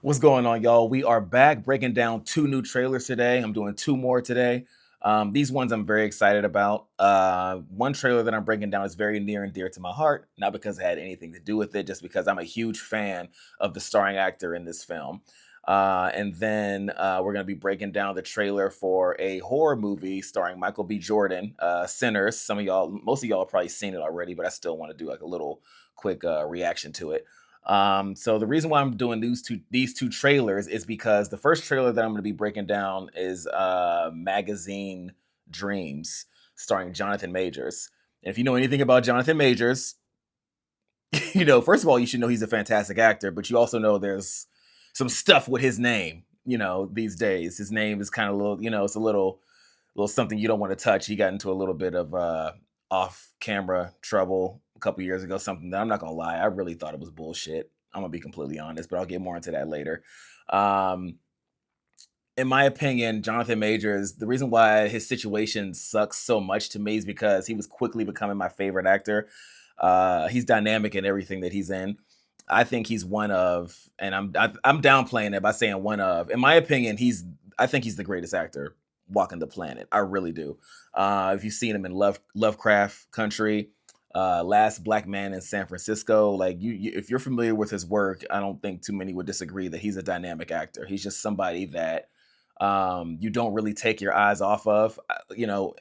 What's going on, y'all? We are back breaking down two new trailers today. I'm doing two more today. These ones I'm very excited about. One trailer that I'm breaking down is very near and dear to my heart, not because it had anything to do with it, just because I'm a huge fan of the starring actor in this film. And then we're going to be breaking down the trailer for a horror movie starring Michael B. Jordan, Sinners. Most of y'all have probably seen it already, but I still want to do like a little quick reaction to it. So the reason why I'm doing these two trailers is because the first trailer that I'm going to be breaking down is Magazine Dreams, starring Jonathan Majors. And if you know anything about Jonathan Majors, first of all, you should know he's a fantastic actor, but you also know there's some stuff with his name. These days his name is kind of a little, it's a little something you don't want to touch. He got into a little bit of off-camera trouble a couple years ago, something that I'm not gonna lie, I really thought it was bullshit. I'm gonna be completely honest, but I'll get more into that later. In my opinion, Jonathan Majors, the reason why his situation sucks so much to me is because he was quickly becoming my favorite actor. He's dynamic in everything that he's in. I think he's one of, and I'm downplaying it by saying one of. In my opinion, I think he's the greatest actor walking the planet. I really do. If you've seen him in Lovecraft Country, Last Black Man in San Francisco, like if you're familiar with his work, I don't think too many would disagree that he's a dynamic actor. He's just somebody that you don't really take your eyes off of,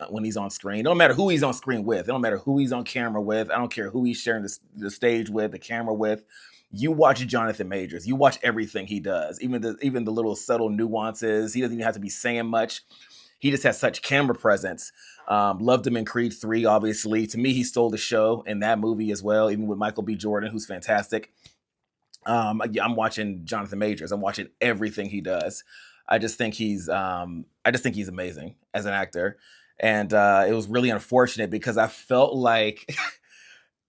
when he's on screen. It don't matter who he's on screen with. It don't matter who he's on camera with. I don't care who he's sharing the stage with, the camera with. You watch Jonathan Majors. You watch everything he does, even the little subtle nuances. He doesn't even have to be saying much. He just has such camera presence. Loved him in Creed 3, obviously. To me, he stole the show in that movie as well, even with Michael B. Jordan, who's fantastic. I'm watching Jonathan Majors. I'm watching everything he does. I just think he's amazing as an actor. And it was really unfortunate because I felt like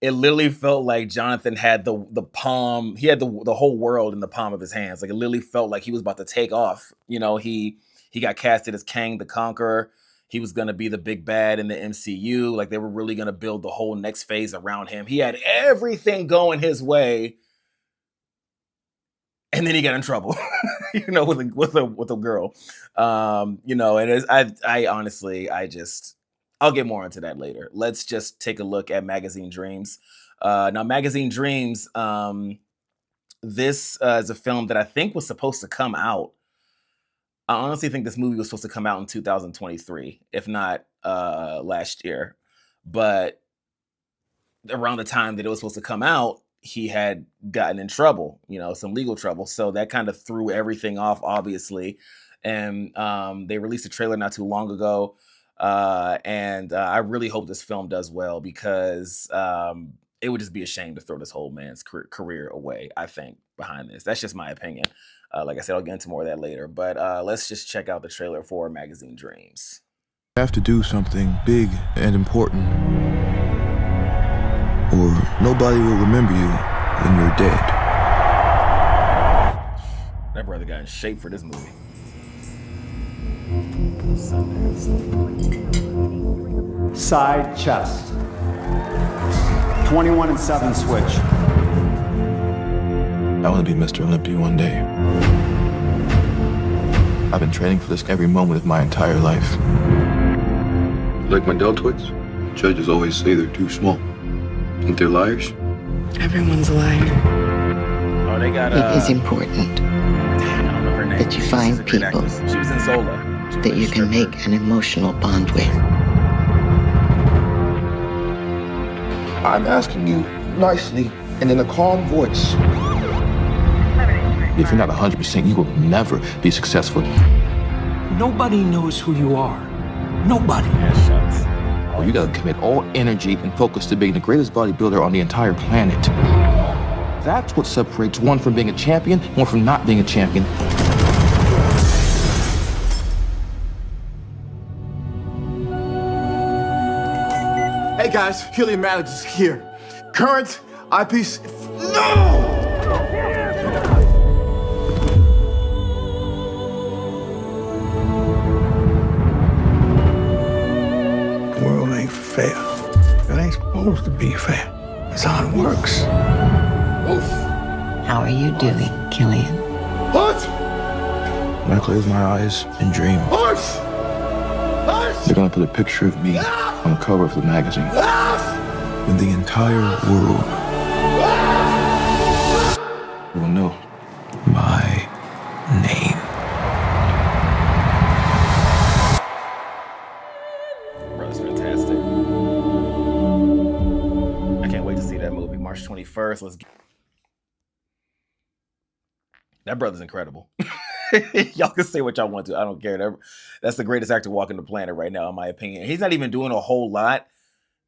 it literally felt like Jonathan had the palm. He had the whole world in the palm of his hands. Like it literally felt like he was about to take off. He got casted as Kang the Conqueror. He was going to be the big bad in the MCU. Like they were really going to build the whole next phase around him. He had everything going his way. And then he got in trouble, with a girl, and I honestly, I'll get more into that later. Let's just take a look at Magazine Dreams. Now, Magazine Dreams, this is a film that I think was supposed to come out. I honestly think this movie was supposed to come out in 2023, if not last year. But around the time that it was supposed to come out, he had gotten in trouble, some legal trouble. So that kind of threw everything off, obviously. And they released a trailer not too long ago. And I really hope this film does well because it would just be a shame to throw this whole man's career away, I think, behind this. That's just my opinion. Like I said, I'll get into more of that later. But let's just check out the trailer for Magazine Dreams. You have to do something big and important, or nobody will remember you when you're dead. That brother got in shape for this movie. Side chest. 21 and 7 switch. I want to be Mr. Olympia one day. I've been training for this every moment of my entire life. Like my deltoids? Judges always say they're too small. Think they're liars? Everyone's a liar. Oh, they got It is important I don't know her name. that you find She's a great people actress. She was in Zola. She was that a you can stripper. make an emotional bond with. I'm asking you nicely and in a calm voice. If you're not 100%, you will never be successful. Nobody knows who you are. Nobody. Yeah, shucks. You gotta commit all energy and focus to being the greatest bodybuilder on the entire planet. That's what separates one from being a champion, one from not being a champion. Hey guys, Helium Maddox is here. Current eyepiece. No! The world ain't fair. It ain't supposed to be fair. It's how it works. How are you doing, Killian? What? When I close my eyes and dream, What? they're gonna put a picture of me on the cover of the magazine. And the entire world will know my name. Bro, it's fantastic. I can't wait to see that movie. March 21st. Let's get... That brother's incredible. Y'all can say what y'all want to. I don't care. That's the greatest actor walking the planet right now, in my opinion. He's not even doing a whole lot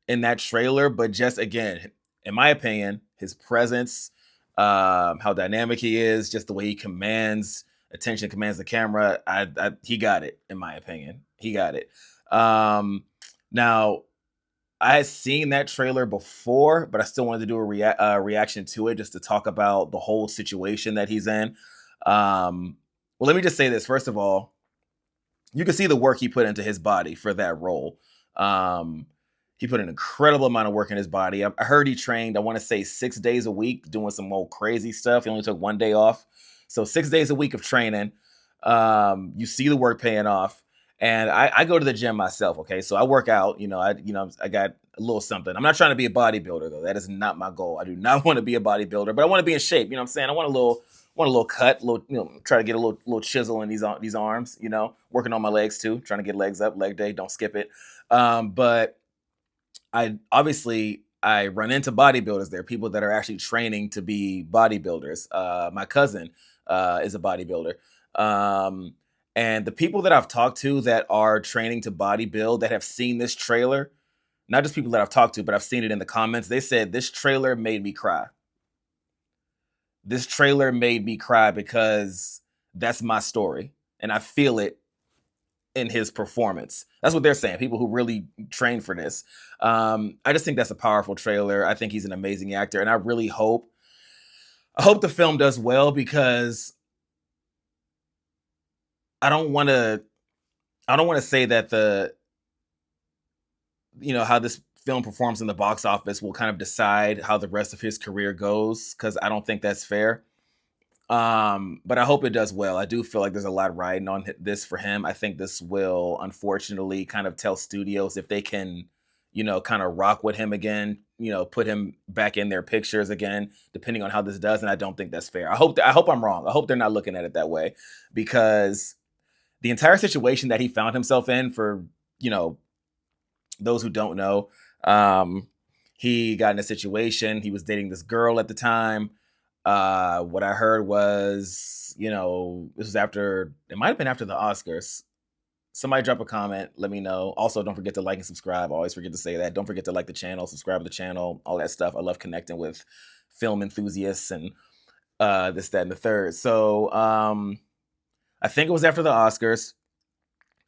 in that trailer, but just, again, in my opinion, his presence, how dynamic he is, just the way he commands attention, commands the camera, he got it, in my opinion. He got it. Now, I had seen that trailer before, but I still wanted to do a reaction to it just to talk about the whole situation that he's in. Well, let me just say this. First of all, you can see the work he put into his body for that role. He put an incredible amount of work in his body. I heard he trained, I want to say 6 days a week, doing some old crazy stuff. He only took 1 day off. So 6 days a week of training. You see the work paying off. And I go to the gym myself, okay? So I work out, I got a little something. I'm not trying to be a bodybuilder, though. That is not my goal. I do not want to be a bodybuilder, but I want to be in shape. You know what I'm saying? I want a little cut, try to get a little chisel in these arms, working on my legs too, trying to get legs up, leg day, don't skip it. But I run into bodybuilders. There are people that are actually training to be bodybuilders. My cousin is a bodybuilder. And the people that I've talked to that are training to bodybuild, that have seen this trailer, not just people that I've talked to, but I've seen it in the comments, they said, this trailer made me cry. This trailer made me cry because that's my story. And I feel it in his performance. That's what they're saying. People who really train for this. I just think that's a powerful trailer. I think he's an amazing actor. And I really hope the film does well, because I don't want to say that how this film performs in the box office will kind of decide how the rest of his career goes, because I don't think that's fair. But I hope it does well. I do feel like there's a lot riding on this for him. I think this will, unfortunately, kind of tell studios, if they can, kind of rock with him again, put him back in their pictures again, depending on how this does. And I don't think that's fair. I hope I'm wrong. I hope they're not looking at it that way, because the entire situation that he found himself in, for, those who don't know, he got in a situation. He was dating this girl at the time. What I heard was, this was it might have been after the Oscars. Somebody drop a comment, let me know. Also, don't forget to like and subscribe. I always forget to say that. Don't forget to like the channel, subscribe to the channel, all that stuff. I love connecting with film enthusiasts and this, that, and the third. So I think it was after the Oscars.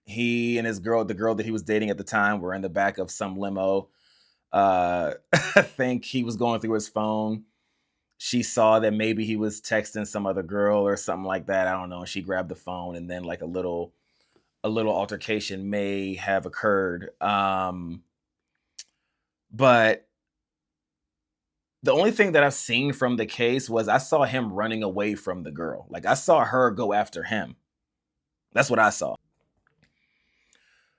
He and his girl, the girl that he was dating at the time, were in the back of some limo. I think he was going through his phone. She saw that maybe he was texting some other girl or something like that. I don't know. She grabbed the phone, and then like a little altercation may have occurred. But the only thing that I've seen from the case was I saw him running away from the girl. Like, I saw her go after him. That's what I saw.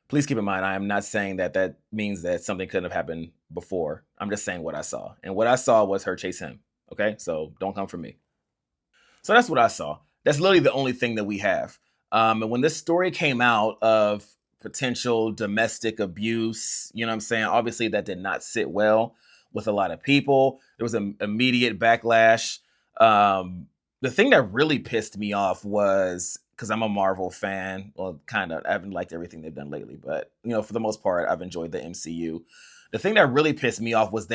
Please keep in mind, I am not saying that means that something couldn't have happened before. I'm just saying what I saw. And what I saw was her chase him. Okay? So don't come for me. So that's what I saw. That's literally the only thing that we have. And when this story came out of potential domestic abuse, you know what I'm saying? Obviously, that did not sit well with a lot of people. There was an immediate backlash. The thing that really pissed me off was, because I'm a Marvel fan, well, kind of, I haven't liked everything they've done lately, but, for the most part, I've enjoyed the MCU. The thing that really pissed me off was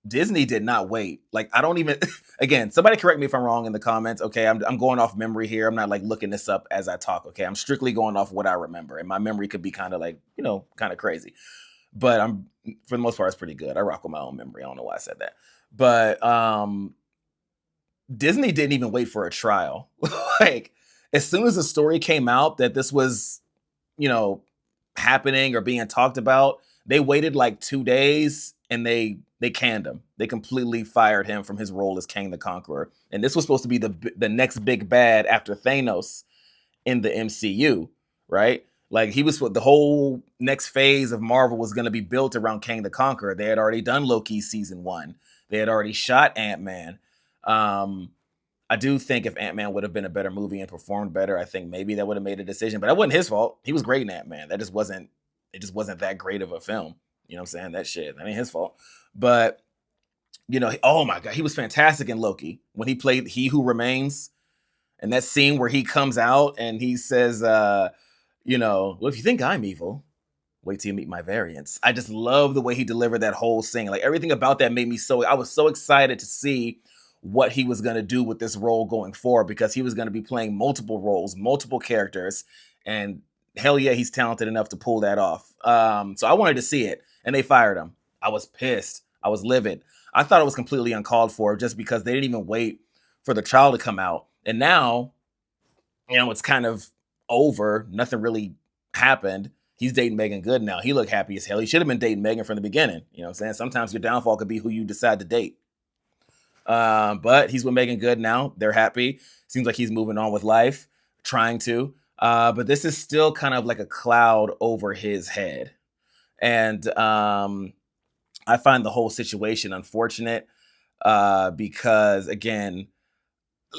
Disney did not wait. Like, I don't even, again, somebody correct me if I'm wrong in the comments, okay? I'm going off memory here. I'm not, like, looking this up as I talk, okay? I'm strictly going off what I remember, and my memory could be kind of, like, kind of crazy. But for the most part, it's pretty good. I rock with my own memory. I don't know why I said that. But Disney didn't even wait for a trial. Like, as soon as the story came out that this was, happening or being talked about, They waited like 2 days and they canned him. They completely fired him from his role as Kang the Conqueror. And this was supposed to be the next big bad after Thanos in the MCU, right? Like he was the whole next phase of Marvel was going to be built around Kang the Conqueror. They had already done Loki season 1. They had already shot Ant-Man. I do think if Ant-Man would have been a better movie and performed better, I think maybe that would have made a decision. But that wasn't his fault. He was great in Ant-Man. It just wasn't that great of a film. You know what I'm saying? That shit. That ain't his fault. But, you know, oh my God, he was fantastic in Loki when he played He Who Remains. And that scene where he comes out and he says, you know, well, if you think I'm evil, wait till you meet my variants. I just love the way he delivered that whole scene. Like everything about that made me I was so excited to see what he was going to do with this role going forward, because he was going to be playing multiple roles, multiple characters. And hell yeah, he's talented enough to pull that off. So I wanted to see it, and they fired him. I was pissed. I was livid. I thought it was completely uncalled for just because they didn't even wait for the trial to come out. And now, you know, it's kind of over. Nothing really happened. He's dating Megan Good now. He looked happy as hell. He should have been dating Megan from the beginning. You know what I'm saying? Sometimes your downfall could be who you decide to date. But he's with Megan Good now. They're happy. Seems like he's moving on with life, trying to. But this is still kind of like a cloud over his head. And I find the whole situation unfortunate because, again,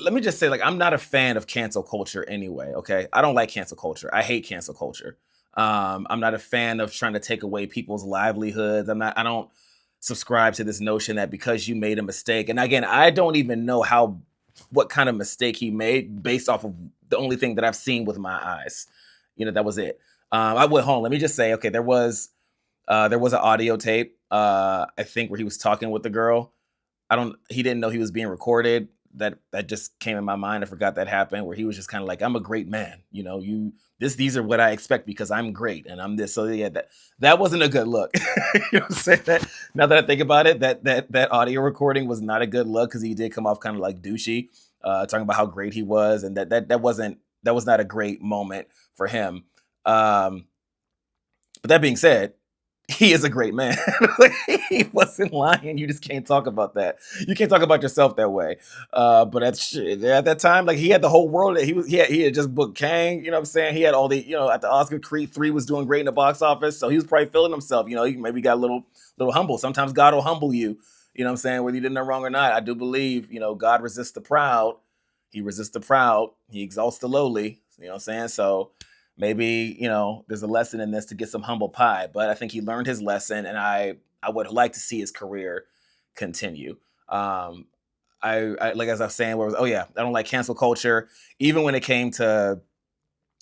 let me just say, like, I'm not a fan of cancel culture anyway, okay? I don't like cancel culture. I hate cancel culture. I'm not a fan of trying to take away people's livelihoods. I don't subscribe to this notion that because you made a mistake, and again, I don't even know what kind of mistake he made based off of the only thing that I've seen with my eyes. You know, that was it. I went home. Let me just say, okay, there was an audio tape, I think, where he was talking with the girl. He didn't know he was being recorded. That just came in my mind. I forgot that happened, where he was just kind of like, I'm a great man. You know, these are what I expect because I'm great and I'm this. So yeah, that wasn't a good look. You know what I'm saying? That, now that I think about it, that audio recording was not a good look, because he did come off kind of like douchey, talking about how great he was, and that was not a great moment for him. But that being said, he is a great man. He wasn't lying. You just can't talk about that. You can't talk about yourself that way. But at that time, like, he had the whole world. He had just booked Kang. You know what I'm saying? He had all the, you know, at the Oscar, Creed 3 was doing great in the box office. So he was probably feeling himself. You know, he maybe got a little humble. Sometimes God will humble you. You know what I'm saying? Whether you did nothing wrong or not. I do believe, you know, God resists the proud. He resists the proud. He exalts the lowly. You know what I'm saying? So maybe, you know, there's a lesson in this to get some humble pie, but I think he learned his lesson, and I would like to see his career continue. I like, as I was saying, I don't like cancel culture. Even when it came to,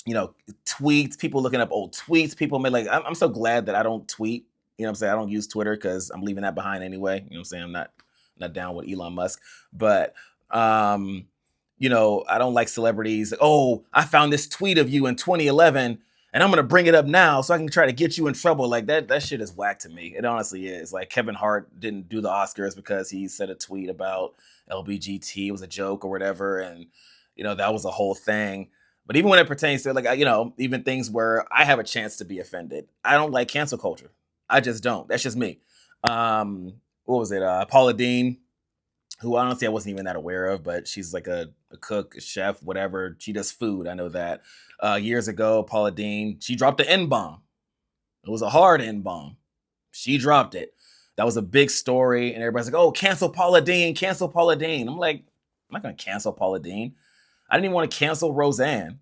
you know, tweets, people looking up old tweets, people made, like, I'm so glad that I don't tweet. You know what I'm saying? I don't use Twitter because I'm leaving that behind anyway. You know what I'm saying? I'm not down with Elon Musk, but you know, I don't like celebrities. Oh, I found this tweet of you in 2011 and I'm going to bring it up now so I can try to get you in trouble. Like, that shit is whack to me. It honestly is. Like, Kevin Hart didn't do the Oscars because he said a tweet about LBGT. It was a joke or whatever. And, you know, that was a whole thing. But even when it pertains to, like, you know, even things where I have a chance to be offended, I don't like cancel culture. I just don't. That's just me. What was it? Paula Deen, who honestly I wasn't even that aware of, but she's like a cook, a chef, whatever. She does food. I know that. Years ago, Paula Deen, she dropped the N-bomb. It was a hard N-bomb. She dropped it. That was a big story, and everybody's like, oh, cancel Paula Deen, cancel Paula Deen. I'm like, I'm not going to cancel Paula Deen. I didn't even want to cancel Roseanne.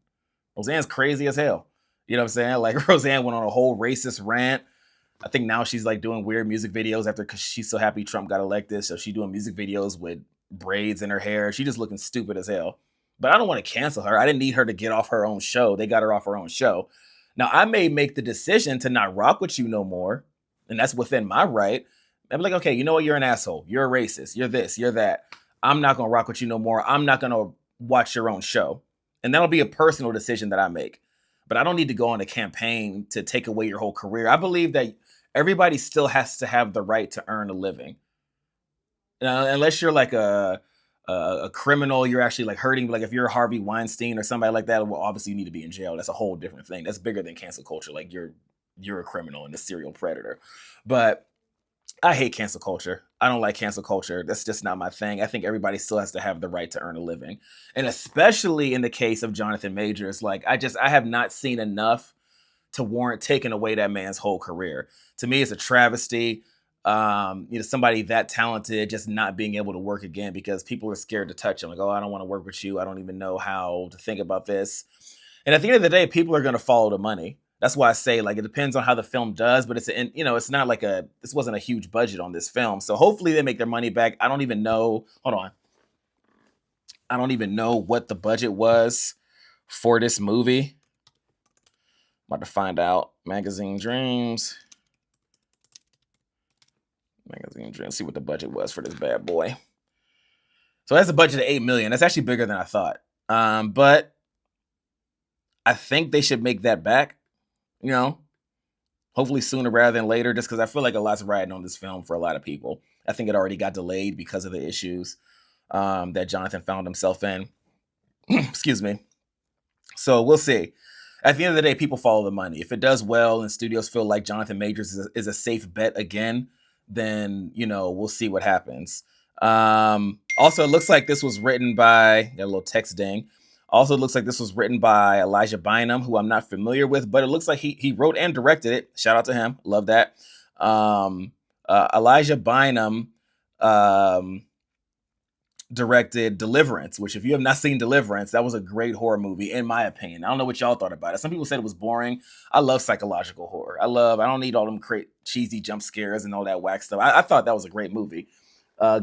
Roseanne's crazy as hell. You know what I'm saying? Like, Roseanne went on a whole racist rant. I think now she's like doing weird music videos because she's so happy Trump got elected. So she's doing music videos with braids in her hair. She just looking stupid as hell. But I don't want to cancel her. I didn't need her to get off her own show. They got her off her own show. Now, I may make the decision to not rock with you no more, and that's within my right. I'm like, okay, you know what? You're an asshole. You're a racist. You're this. You're that. I'm not going to rock with you no more. I'm not going to watch your own show. And that'll be a personal decision that I make. But I don't need to go on a campaign to take away your whole career. I believe that everybody still has to have the right to earn a living. Unless you're like a criminal, you're actually like hurting. Like if you're Harvey Weinstein or somebody like that, well, obviously you need to be in jail. That's a whole different thing. That's bigger than cancel culture. Like you're you're a criminal and a serial predator. But I hate cancel culture. I don't like cancel culture. That's just not my thing. I think everybody still has to have the right to earn a living. And especially in the case of Jonathan Majors, like I have not seen enough to warrant taking away that man's whole career. To me, it's a travesty. Somebody that talented just not being able to work again because people are scared to touch him. Like, oh, I don't want to work with you. I don't even know how to think about this. And at the end of the day, people are going to follow the money. That's why I say, like, it depends on how the film does, but it's not like this wasn't a huge budget on this film. So hopefully they make their money back. I don't even know. Hold on. I don't even know what the budget was for this movie. I'm about to find out. Magazine Dreams. See what the budget was for this bad boy. So that's a budget of $8 million. That's actually bigger than I thought. But I think they should make that back. Hopefully sooner rather than later, just because I feel like a lot's riding on this film for a lot of people. I think it already got delayed because of the issues that Jonathan found himself in. Excuse me. So we'll see. At the end of the day, people follow the money. If it does well and studios feel like Jonathan Majors is a safe bet again, then, we'll see what happens. Also, it looks like this was written by, got a little text ding. Also, it looks like this was written by Elijah Bynum, who I'm not familiar with, but it looks like he wrote and directed it. Shout out to him. Love that. Elijah Bynum directed Deliverance, which if you have not seen Deliverance, that was a great horror movie, in my opinion. I don't know what y'all thought about it. Some people said it was boring. I love psychological horror. I don't need all them cheesy jump scares and all that whack stuff. I thought that was a great movie.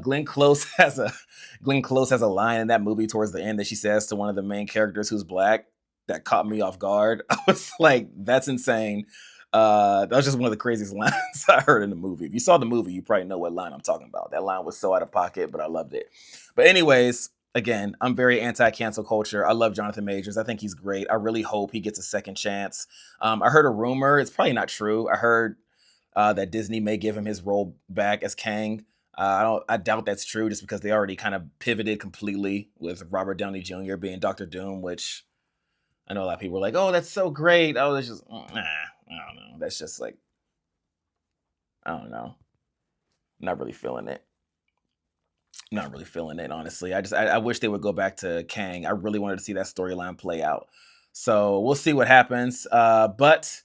Glenn Close has a line in that movie towards the end that she says to one of the main characters who's black that caught me off guard. I was like, that's insane. That was just one of the craziest lines I heard in the movie. If you saw the movie, you probably know what line I'm talking about. That line was so out of pocket, but I loved it. But anyways, again, I'm very anti-cancel culture. I love Jonathan Majors. I think he's great. I really hope he gets a second chance. I heard a rumor. It's probably not true. I heard that Disney may give him his role back as Kang. I doubt that's true just because they already kind of pivoted completely with Robert Downey Jr. being Dr. Doom, which I know a lot of people were like, oh, that's so great. Oh, that's just, I don't know. That's just like, I don't know. Not really feeling it. Not really feeling it, honestly. I wish they would go back to Kang. I really wanted to see that storyline play out. So we'll see what happens. But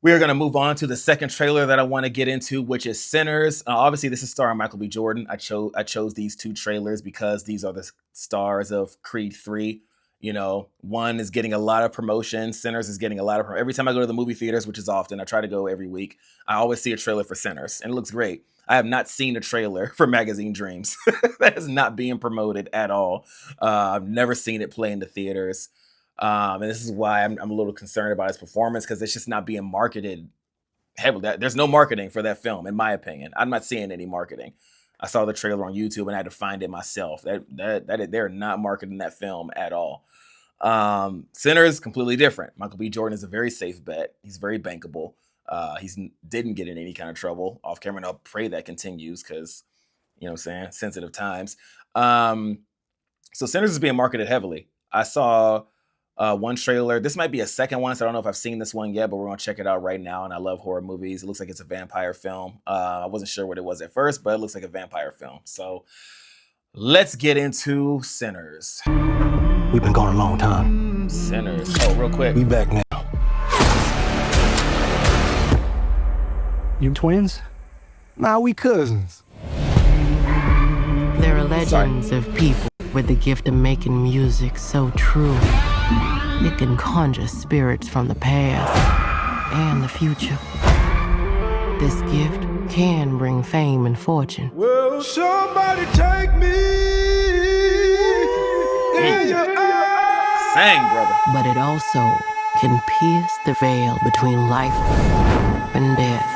we are going to move on to the second trailer that I want to get into, which is Sinners. Obviously, this is starring Michael B. Jordan. I chose these two trailers because these are the stars of Creed 3. One is getting a lot of promotion. Sinners is getting a lot of promotion. Every time I go to the movie theaters, which is often, I try to go every week, I always see a trailer for Sinners, and it looks great. I have not seen a trailer for Magazine Dreams. That is not being promoted at all. I've never seen it play in the theaters. And this is why I'm a little concerned about his performance, because it's just not being marketed heavily. There's no marketing for that film, in my opinion. I'm not seeing any marketing. I saw the trailer on YouTube and I had to find it myself. They're not marketing that film at all. Sinners, completely different. Michael B. Jordan is a very safe bet. He's very bankable. He didn't get in any kind of trouble off camera, and I'll pray that continues because, sensitive times. So Sinners is being marketed heavily. I saw one trailer. This might be a second one, so I don't know if I've seen this one yet, but we're going to check it out right now, and I love horror movies. It looks like it's a vampire film. I wasn't sure what it was at first, but it looks like a vampire film. So let's get into Sinners. We've been gone a long time. Sinners. Oh, real quick. We back now. You twins? Nah, we cousins. There are legends of people with the gift of making music so true. It can conjure spirits from the past and the future. This gift can bring fame and fortune. Will somebody take me in your eyes? Sang, brother. But it also can pierce the veil between life and death.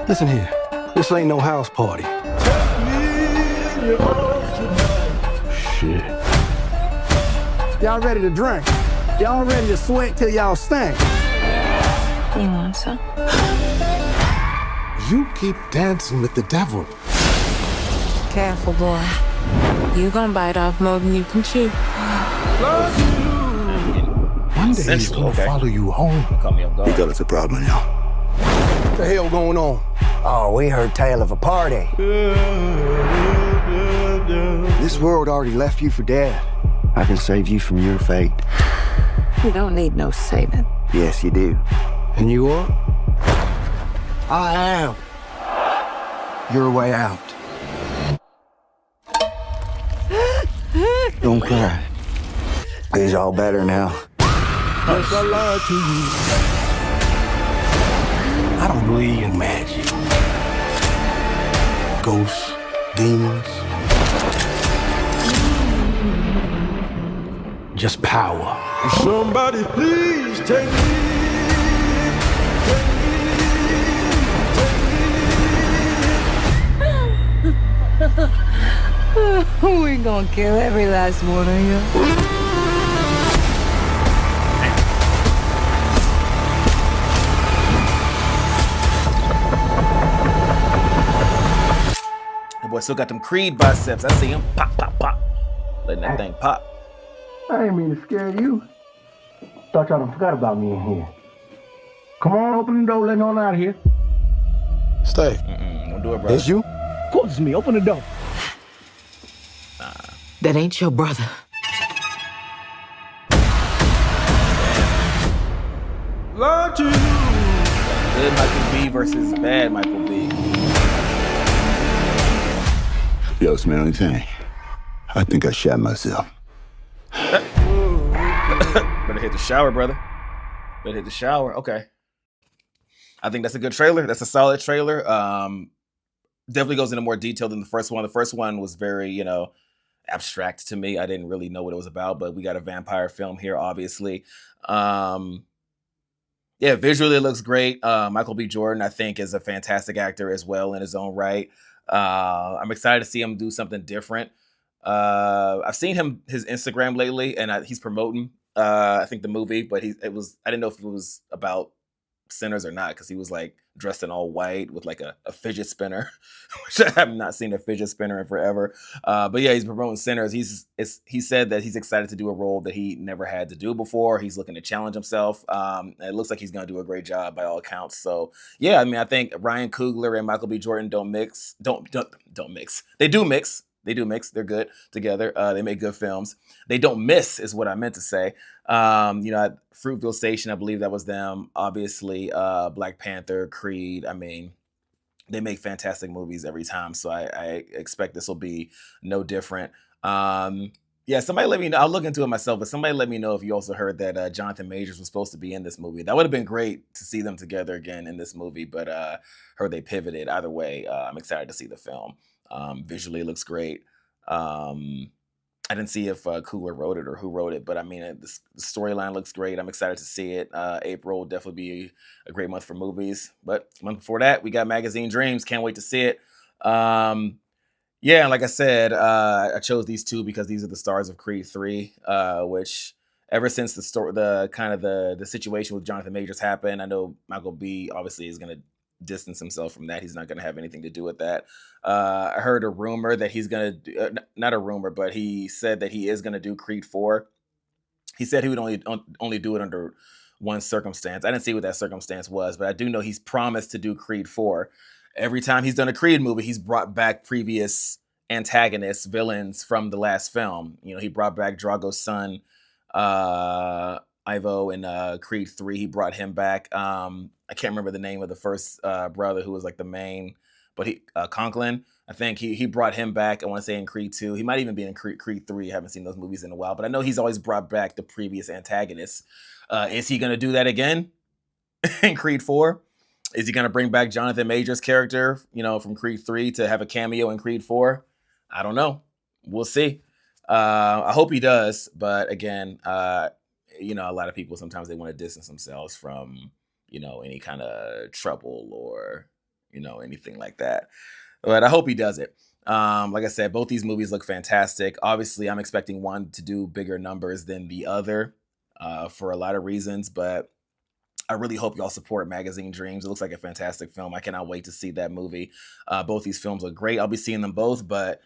Listen here, this ain't no house party. Shit. Y'all ready to drink? Y'all ready to sweat till y'all stink? You want some? You keep dancing with the devil. Careful, boy. You gonna bite off more than you can chew. Why Someday he's Sensual, gonna okay. follow you home. Caught me off guard. Got us a problem now. What the hell going on? Oh, we heard tale of a party. This world already left you for dead. I can save you from your fate. You don't need no saving. Yes, you do. And you are? I am your way out. Don't cry. It's all better now. Yes, I lied to you. I don't believe in magic. Ghosts, demons. Just power. Somebody please take me. We gonna kill every last one of you. The boy still got them Creed biceps. I see him pop, pop, pop. Letting that thing pop. I ain't mean to scare you. Thought y'all done forgot about me in here. Come on, open the door, let me on out of here. Stay. Don't do it, bro. It's you? Of course it's me. Open the door. That ain't your brother. Lied to you. Good Michael B versus bad Michael B. Yo, smell anything? I think I shot myself. Better hit the shower, brother. Better hit the shower. Okay. I think that's a good trailer. That's a solid trailer. Definitely goes into more detail than the first one. The first one was very, abstract to me. I didn't really know what it was about, but we got a vampire film here, obviously. Yeah, visually it looks great. Michael B. Jordan, I think, is a fantastic actor as well in his own right. I'm excited to see him do something different. I've seen his Instagram lately, and he's promoting I think the movie, but I didn't know if it was about Sinners or not, because he was like dressed in all white with like a fidget spinner, which I have not seen a fidget spinner in forever. But yeah, he's promoting Sinners. He said that he's excited to do a role that he never had to do before. He's looking to challenge himself. And it looks like he's going to do a great job by all accounts. So yeah, I mean, I think Ryan Coogler and Michael B. Jordan don't mix. They do mix. They do mix. They're good together. They make good films. They don't miss, is what I meant to say. Fruitville Station, I believe that was them. Obviously, Black Panther, Creed. I mean, they make fantastic movies every time. So I expect this will be no different. Yeah, somebody let me know. I'll look into it myself, but somebody let me know if you also heard that Jonathan Majors was supposed to be in this movie. That would have been great to see them together again in this movie, but heard they pivoted. Either way, I'm excited to see the film. Visually, it looks great. I didn't see if Coogler wrote it or who wrote it, but I mean, the storyline looks great. I'm excited to see it. April will definitely be a great month for movies. But the month before that, we got Magazine Dreams. Can't wait to see it. Yeah, like I said, I chose these two because these are the stars of Creed 3, which ever since the situation with Jonathan Majors happened, I know Michael B. obviously is going to distance himself from that. He's not going to have anything to do with that. I heard a rumor that he's going to not a rumor, but he said that he is going to do Creed 4. He said he would only do it under one circumstance. I didn't see what that circumstance was, but I do know he's promised to do Creed 4. Every time he's done a Creed movie, he's brought back previous antagonists, villains from the last film. He brought back Drago's son, Ivo, in Creed 3. He brought him back. I can't remember the name of the first brother who was like the main, but Conklin. I think he brought him back. I want to say in Creed 2. He might even be in Creed 3. I haven't seen those movies in a while, but I know he's always brought back the previous antagonists. Is he going to do that again in Creed 4? Is he going to bring back Jonathan Majors' character, from Creed 3 to have a cameo in Creed 4? I don't know. We'll see. I hope he does. But again, a lot of people sometimes they want to distance themselves from, any kind of trouble or, anything like that. But I hope he does it. Like I said, both these movies look fantastic. Obviously, I'm expecting one to do bigger numbers than the other for a lot of reasons. But I really hope y'all support Magazine Dreams. It looks like a fantastic film. I cannot wait to see that movie. Both these films are great. I'll be seeing them both, but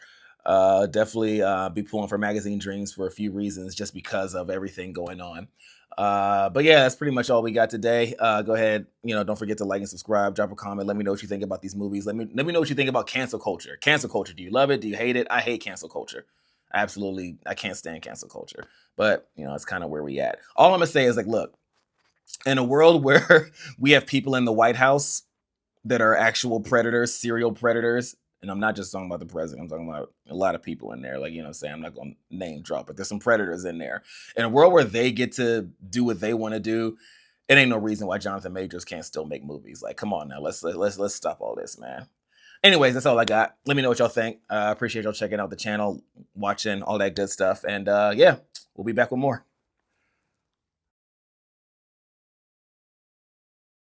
Definitely be pulling for Magazine Dreams for a few reasons, just because of everything going on. But yeah, that's pretty much all we got today. Go ahead, don't forget to like and subscribe, drop a comment, let me know what you think about these movies. Let me know what you think about cancel culture. Cancel culture, do you love it? Do you hate it? I hate cancel culture. Absolutely, I can't stand cancel culture. But it's kind of where we at. All I'm gonna say is, like, look, in a world where we have people in the White House that are actual predators, serial predators, and I'm not just talking about the president, I'm talking about a lot of people in there. Like, I'm saying, I'm not going to name drop, but there's some predators in there. In a world where they get to do what they want to do, it ain't no reason why Jonathan Majors can't still make movies. Like, come on now, let's stop all this, man. Anyways, that's all I got. Let me know what y'all think. I appreciate y'all checking out the channel, watching all that good stuff, and yeah, we'll be back with more.